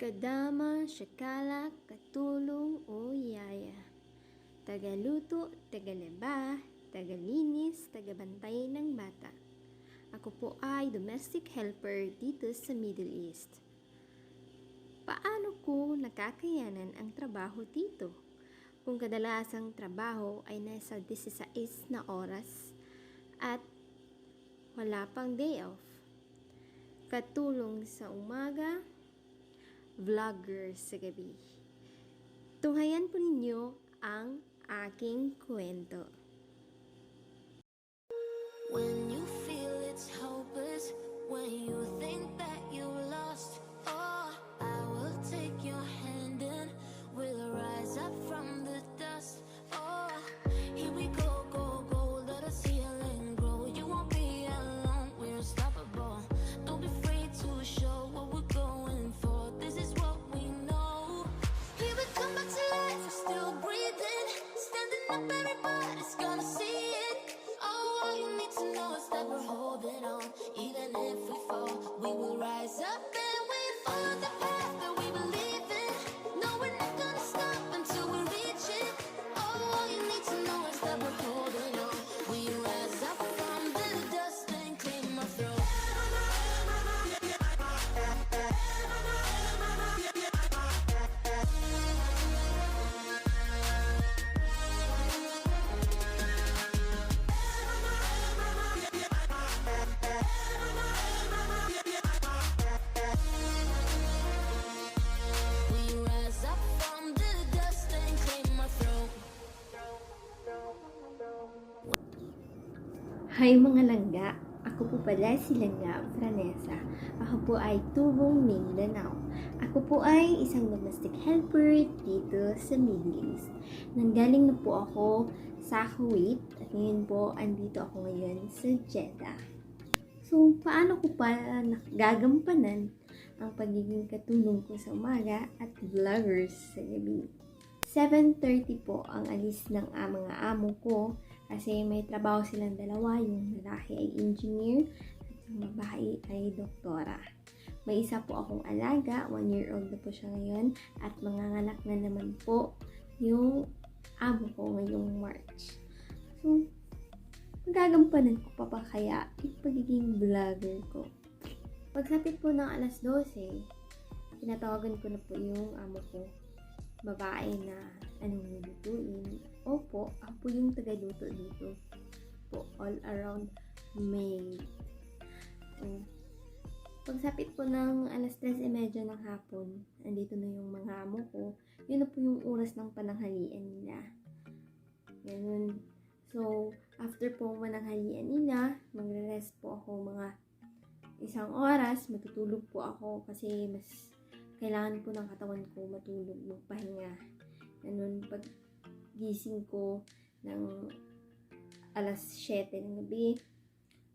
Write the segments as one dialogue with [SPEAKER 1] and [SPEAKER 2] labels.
[SPEAKER 1] Kadama, syakala, katulong o yaya. Tagaluto, tagalaba, tagalinis, tagabantay ng bata. Ako po ay domestic helper dito sa Middle East. Paano ko nakakayanan ang trabaho dito? Kung kadalasang trabaho ay nasa 16 na oras at wala pang day off. Katulong sa umaga, vlogger sa gabi. Tunghayan po ninyo ang aking kwento.
[SPEAKER 2] When you feel it's hopeless, when you think that you lost, oh, I will take your hand and we'll rise up from the dust. Oh, here we go, go, go, let us heal and grow. You won't be alone, we're unstoppable. Don't be afraid to show what we're going for. This is what we know. Here we come back to life, we're still breathing, standing up, everybody's gonna see it. Oh, all you need to know is that we're holding on. Even if we fall, we will rise up and we follow the path that we believe in. No, we're not gonna stop until we reach it. Oh, all you need to know is that we're holding on. We rise up from the dust and clean my throat. We rise up from the dust and clean my throat.
[SPEAKER 1] Hi mga langga! Ako po pala si Langga Franesa. Ako po ay tubong Mindanao. Ako po ay isang domestic helper dito sa Middle East. Nanggaling na po ako sa Kuwait at ngayon po andito ako ngayon sa Jeddah. So, paano ko pa gagampanan ang pagiging katulong ko sa umaga at vloggers sa gabi? 7:30 po ang alis ng mga amo ko kasi may trabaho silang dalawa, yung lalaki ay engineer at yung babae ay doktora. May isa po akong alaga, 1-year-old na po siya ngayon at manganganak na naman po yung amo ko ngayong March. So, magagampanan ko pa kaya yung pagiging vlogger ko. Pagsapit po ng alas 12, tinatawagan ko na po yung amo ko. Babae na anong lutuin. Opo, ako po yung tagaluto dito. Po, all around maid. Pagsapit po ng alas 3:30 ng hapon, andito na yung mga amo ko. Yun na po yung oras ng pananghalian nila. Ganun. So, after po mananghalian nila, magre-rest po ako mga 1 oras. Matutulog po ako kasi mas kailangan po ng katawan ko matulog, magpahinga. Ganun, pag gising ko ng alas 7 ng gabi,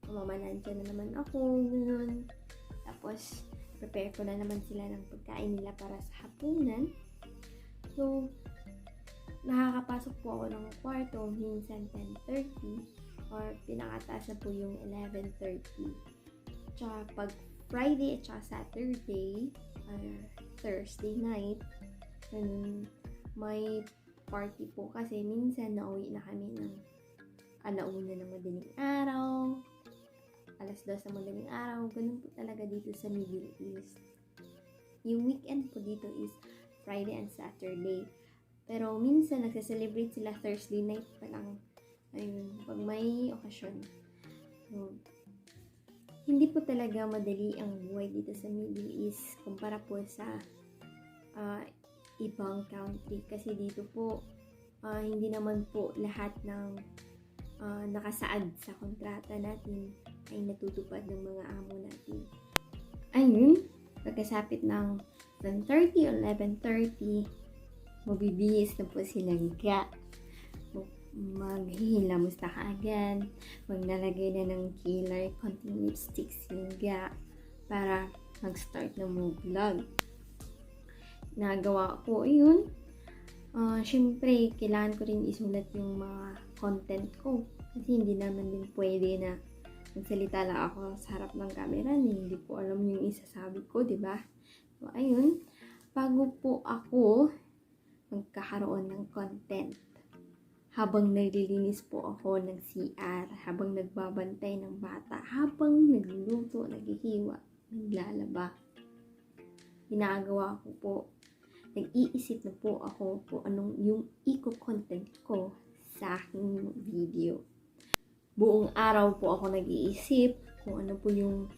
[SPEAKER 1] mamalansya na naman ako, ganun. Tapos, prepare ko na naman sila ng pagkain nila para sa hapunan. So, nakakapasok po ako ng kwarto minsan 10:30 or pinakataas na po yung 11:30. Tsaka pag Friday at saka Saturday or Thursday night, may party po kasi minsan nauwi na kami ng alauna ng madaling araw, alas 2 ng madaling araw, ganun po talaga dito sa Middle East. Yung weekend po dito is Friday and Saturday. Pero minsan nagse-celebrate sila Thursday night pa lang. Ayun, pag may okasyon. So, hindi po talaga madali ang buhay dito sa Middle East kumpara po sa ibang country. Kasi dito po, hindi naman po lahat ng nakasaad sa kontrata natin ay natutupad ng mga amo natin. Ayun, pagkasapit ng 10:30 o 11:30, mabibihis na po silang maghihilamos na kaagad, maglalagay na ng killer konting lipstick sila para mag-start na mag-vlog. Nagawa ko yun. Syempre, kailangan ko rin isulat yung mga content ko kasi hindi naman din pwede na magsalita lang ako sa harap ng camera na hindi ko alam yung isasabi ko, di ba? So, ayun. bago po ako magkakaroon ng content, habang naglilinis po ako ng CR, habang nagbabantay ng bata, habang nagluluto, naghihiwa, naglalaba, ginagawa ko po, nag-iisip na po ako kung anong yung content ko sa aking video. Buong araw po ako nag-iisip kung ano po yung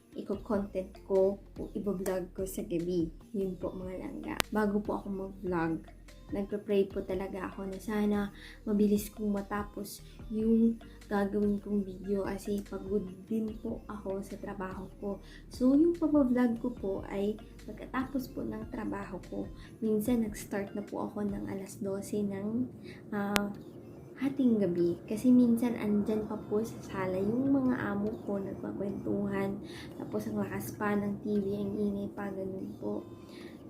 [SPEAKER 1] content ko kung i-vlog ko sa gabi. Yun po mga langga. Bago po ako mag-vlog, nagpe-pray po talaga ako na sana mabilis kong matapos yung gagawin kong video kasi pagod din po ako sa trabaho ko. So, yung pag-vlog ko po ay pagkatapos po ng trabaho ko. Minsan, nag-start na po ako ng alas 12 ng hating gabi. Kasi minsan, andyan pa po sa sala yung mga amo ko nagpakwentuhan. Tapos, ang lakas pa ng TV, ang ingay pa, ganun po.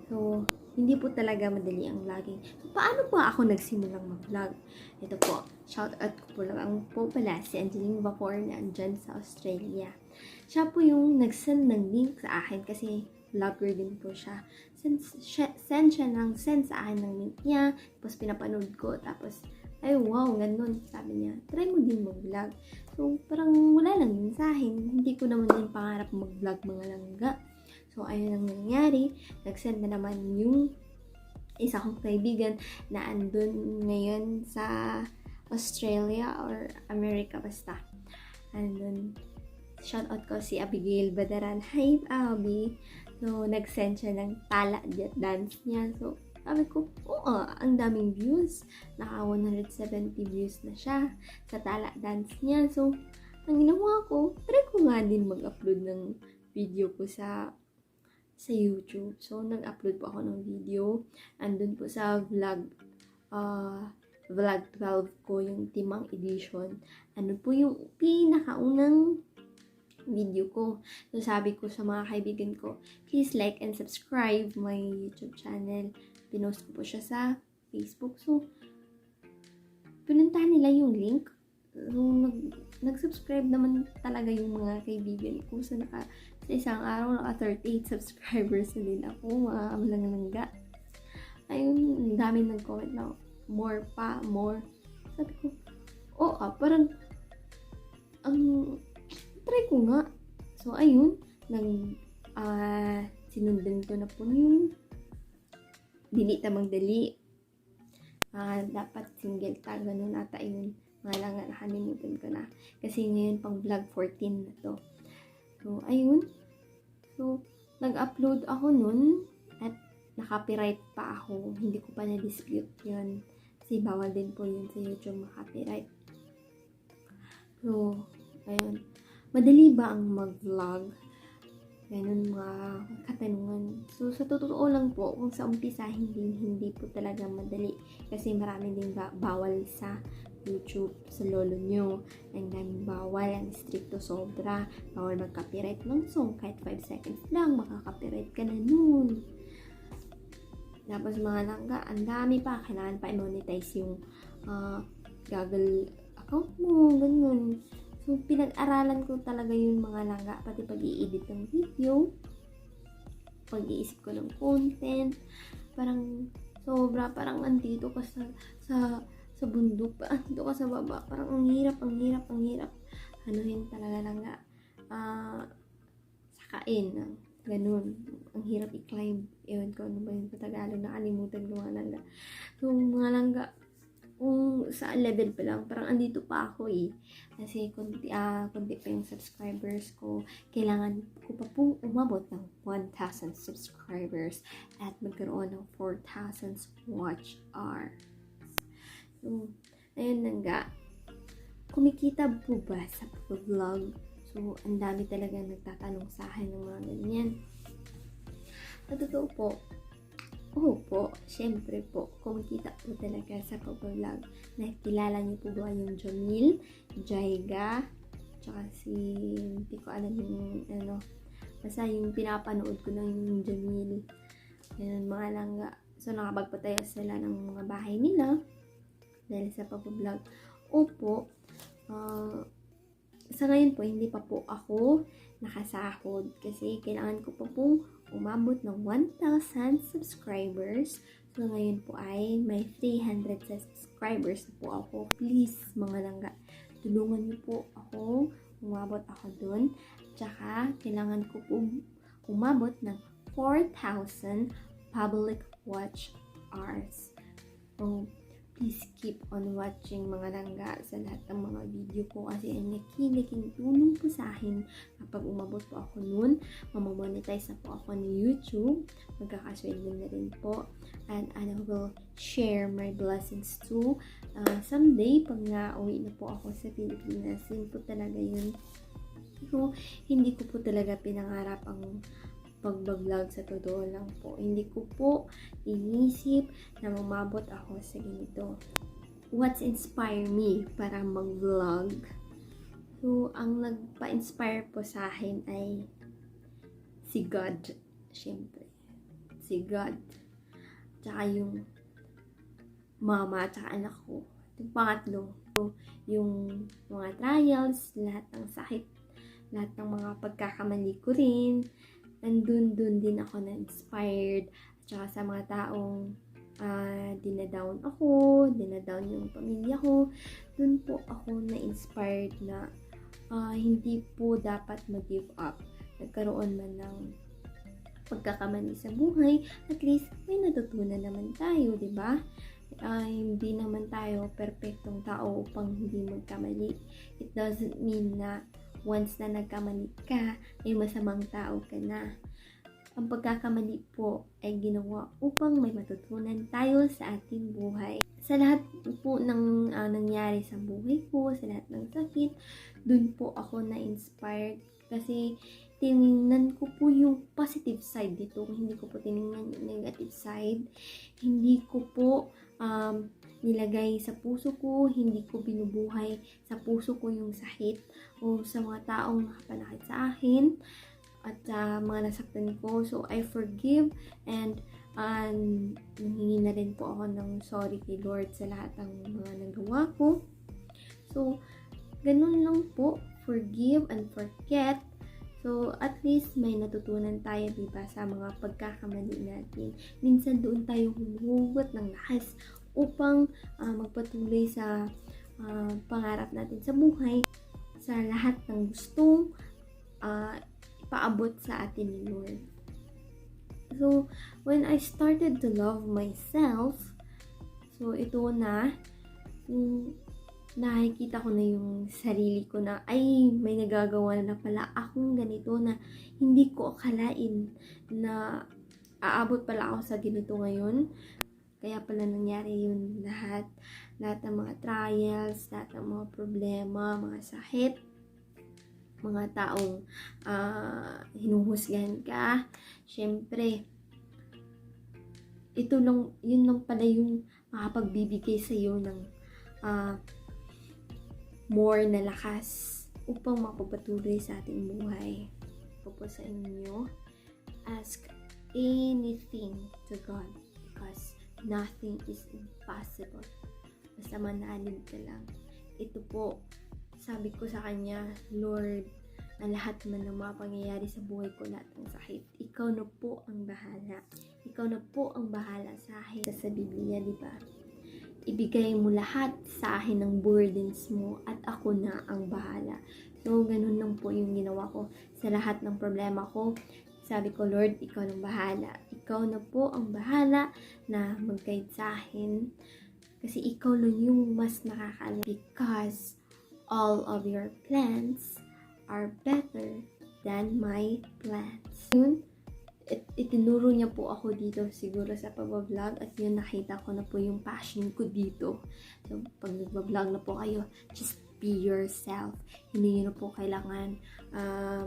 [SPEAKER 1] So, hindi po talaga madali ang vlogging. So, paano po ako nagsimulang mag-vlog? Ito po, shout out ko po lang po pala si Angeline Vapor na andyan sa Australia. Siya po yung nag-send ng link sa akin kasi vlogger din po siya. Send sa akin ng link niya. Tapos pinapanood ko. Tapos, ay wow, ganun. Sabi niya, try mo din mag-vlog. So, parang wala lang din sa akin. Hindi ko naman din pangarap mag-vlog mga langga. So, ayun ang nangyari. Nag-send na naman yung isa kong kaibigan na andun ngayon sa Australia or America basta. Andun, shoutout ko si Abigail Badaran. Hi, Abby! So, nag-send siya ng tala dance niya. So, sabi ko, oo, ang daming views. Naka 170 views na siya sa tala dance niya. So, ang ginawa ko, try ko nga din mag-upload ng video ko sa YouTube. So, nag-upload po ako ng video. Andun po sa vlog 12 ko, yung Timang Edition. Ano po yung pinakaunang video ko. So, sabi ko sa mga kaibigan ko, please like and subscribe my YouTube channel. Pinost ko po siya sa Facebook. So, pinuntahan nila yung link. So, nag-subscribe naman talaga yung mga kaibigan ko. So, sa isang araw, naka 38 subscribers na din ako. Mga malangga. Ayun, ang dami nag-comment na more pa, more. Sabi ko, parang, try ko nga. So, ayun, sinundan ko na po yung dili tamang dali. Dapat single tag, ganun ata yun. Mga lang nakalimutan ko na. Kasi ngayon pang vlog 14 na to. So, ayun. So, nag-upload ako nun at na-copyright pa ako. Hindi ko pa na-dispute yun. Kasi bawal din po yun sa YouTube ma-copyright. So, ayun. Madali ba ang mag-vlog? Ganun mga katanungan. So, sa totoo lang po, kung sa umpisa, hindi po talaga madali. Kasi marami din bawal sa YouTube, sa lolo nyo. Ang daming bawal, ang stricto sobra. Bawal mag-copyright ng song. Kahit 5 seconds lang, makaka-copyright ka na nun. Tapos mga langga, ang dami pa. Kailangan pa i-monetize yung Google account mo, ganun. So, pinag-aralan ko talaga yung mga langga, pati pag-i-edit ng video, pag-iisip ko ng content, parang sobra, parang andito ka sa bundok, andito ka sa baba, parang ang hirap, anuhin talaga langga, sakain, ganun, ang hirap i-climb, ewan ko ano ba yung Tagalog, nakalimutan ko mga langga. So, mga langga, kung sa level pa lang, parang andito pa ako kasi konti pa yung subscribers ko. Kailangan ko pa pong umabot ng 1,000 subscribers at magkaroon ng 4,000 watch hours. So, ayun na nga. Kumikita po ba sa vlog? So, ang dami talaga nagtatanong sa akin ng mga ganyan. Sa totoo po, po, syempre po, kumikita po talaga sa pag-vlog. Nakilala niyo po ba yung Jamil, Jaiga, tsaka hindi ko alam yung basta yung pinapanood ko ng yung Jamil. Yan, mga langga. So, nakapagpataya sila ng mga bahay nila dahil sa pag-vlog. Opo, sa ngayon po, hindi pa po ako nakasahod kasi kailangan ko pa pong umabot ng 1,000 subscribers. So, ngayon po ay may 300 subscribers na po ako. Please, mga langga, tulungan niyo po ako, umabot ako dun. Tsaka, kailangan ko po umabot ng 4,000 public watch hours. So, please keep on watching mga langga sa lahat ng mga video ko kasi ang nakilaking tulong po sa akin kapag umabot po ako nun. Mamamonetize na po ako ni YouTube. Magkakasweldo na rin po. And I will share my blessings too. Someday, pag nga-uwi na po ako sa Pilipinas, yun po talaga yun. So, hindi ko po talaga pinangarap ang pag-vlog sa totoo lang po. Hindi ko po inisip na mamabot ako sa ganito. What's inspire me para mag-vlog? So, ang nagpa-inspire po sa akin ay si God. Siyempre. Si God. Tsaka yung mama, tsaka anak ko. Yung pangatlo, yung mga trials, lahat ng sakit, lahat ng mga pagkakamali ko rin. Nandun din ako na-inspired. At saka sa mga taong dinadown yung pamilya ko. Dun po ako na-inspired na hindi po dapat mag-give up. Nagkaroon man ng pagkakamali sa buhay, at least may natutunan naman tayo, di ba? Hindi naman tayo perfectong tao upang hindi magkamali. It doesn't mean na once na nagkamali ka, ay masamang tao ka na. Ang pagkakamali po ay ginawa upang may matutunan tayo sa ating buhay. Sa lahat po ng nangyari sa buhay ko, sa lahat ng sakit, dun po ako na-inspired kasi tinignan ko po yung positive side dito. Hindi ko po tinignan yung negative side. Hindi ko po nilagay sa puso ko, hindi ko binubuhay sa puso ko yung sakit o sa mga taong nakapanakit sa akin at mga nasaktan ko. So, I forgive and nanghingi na rin po ako ng sorry kay Lord sa lahat ng mga nagawa ko. So, ganun lang po. Forgive and forget. So, at least may natutunan tayo, diba, sa mga pagkakamali natin. Minsan doon tayo humuhugot ng lakas upang magpatuloy sa pangarap natin sa buhay, sa lahat ng gustong ipaabot sa atin ni Lord. So, when I started to love myself, so ito na, nakikita ko na yung sarili ko na, ay, may nagagawa na pala akong ganito na hindi ko akalain na aabot pala ako sa ganito ngayon. Kaya pala nangyari yun lahat ng mga trials, lahat ng mga problema, mga sakit, mga taong hinuhusgahan ka. Siyempre, yun lang pala yung makapagbibigay sa iyo ng more na lakas upang mapapatuloy sa ating buhay. Ito po sa inyo, ask anything to God because nothing is impossible. Basta manalig ka lang. Ito po, sabi ko sa kanya, Lord, na lahat man ng mga pangyayari sa buhay ko, lahat ng sakit, ikaw na po ang bahala. Ikaw na po ang bahala sa akin. Sa Biblia, di ba? Ibigay mo lahat sa akin ng burdens mo at ako na ang bahala. So, ganun lang po yung ginawa ko sa lahat ng problema ko. Sabi ko, Lord, ikaw nang bahala. Ikaw na po ang bahala na mag-guide sa akin. Kasi ikaw lang yung mas nakakaalam. Because all of your plans are better than my plans. Yun, itinuro niya po ako dito siguro sa pag-vlog at yun nakita ko na po yung passion ko dito. So, pag nag-vlog na po kayo, just be yourself. Hindi nyo na po kailangan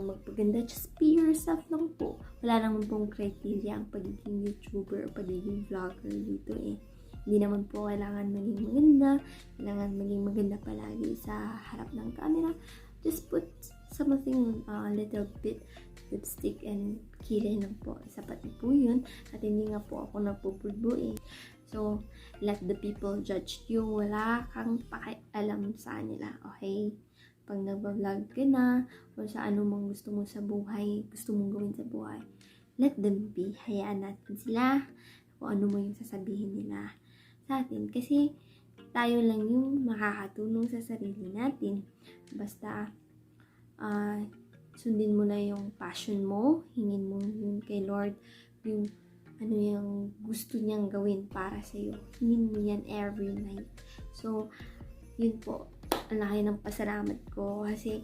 [SPEAKER 1] magpaganda. Just be yourself lang po. Wala naman pong criteria ang pagiging YouTuber o pagiging vlogger dito eh. Hindi naman po kailangan maging maganda. Kailangan maging maganda palagi sa harap ng camera. Just put something little bit lipstick and kilay lang po. Sapat na po yun. At hindi nga po ako napupulbo eh. So, let the people judge you. Wala kang pakialam sa nila. Okay? Pag nag-vlog ka na, o sa ano mang gusto mo sa buhay, gusto mong gawin sa buhay, let them be. Hayaan natin sila kung ano mo yung sasabihin nila sa atin. Kasi tayo lang yung makakatulong sa sarili natin. Basta sundin mo na yung passion mo, hingin mo yun kay Lord, yung ano yung gusto niyang gawin para sa iyo. Hingin mo yan every night. So, yun po, ang laki ng pasalamat ko kasi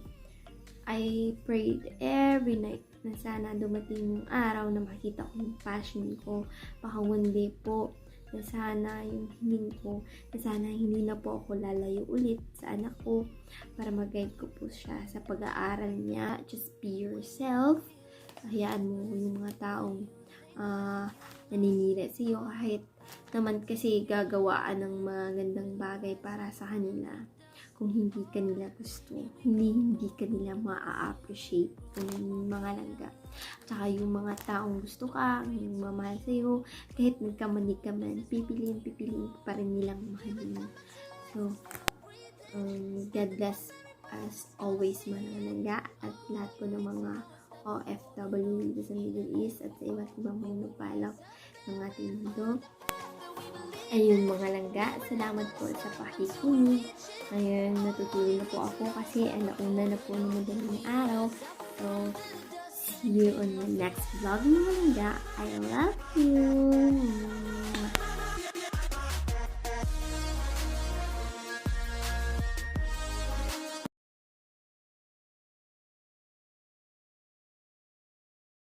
[SPEAKER 1] I prayed every night na sana dumating yung araw na makita ko yung passion ko. Baka one day po, na sana yung hingin ko, na sana hindi na po ako lalayo ulit sa anak ko para mag-guide ko po siya sa pag-aaral niya. Just be yourself. Hayaan mo yung mga taong naninira sa iyo kahit naman kasi gagawaan ng magandang bagay para sa kanila. Kung hindi kanila gusto, hindi kanila ma-appreciate yung mga langga. Tsaka yung mga taong gusto ka, yung mamahal sa'yo, kahit nagkamali ka man, pipiliin pa rin nilang mahalin. So, God bless as always mga langga at lahat po ng mga OFW dito sa Middle East at sa iba't ibang pinupalak ng ating mundo. Ayun mga langga, salamat po sa pakikinig. Ngayon, natutulog na po ako kasi alauna na po ng madaling araw. So, see you on the next vlog mga langga. I love you!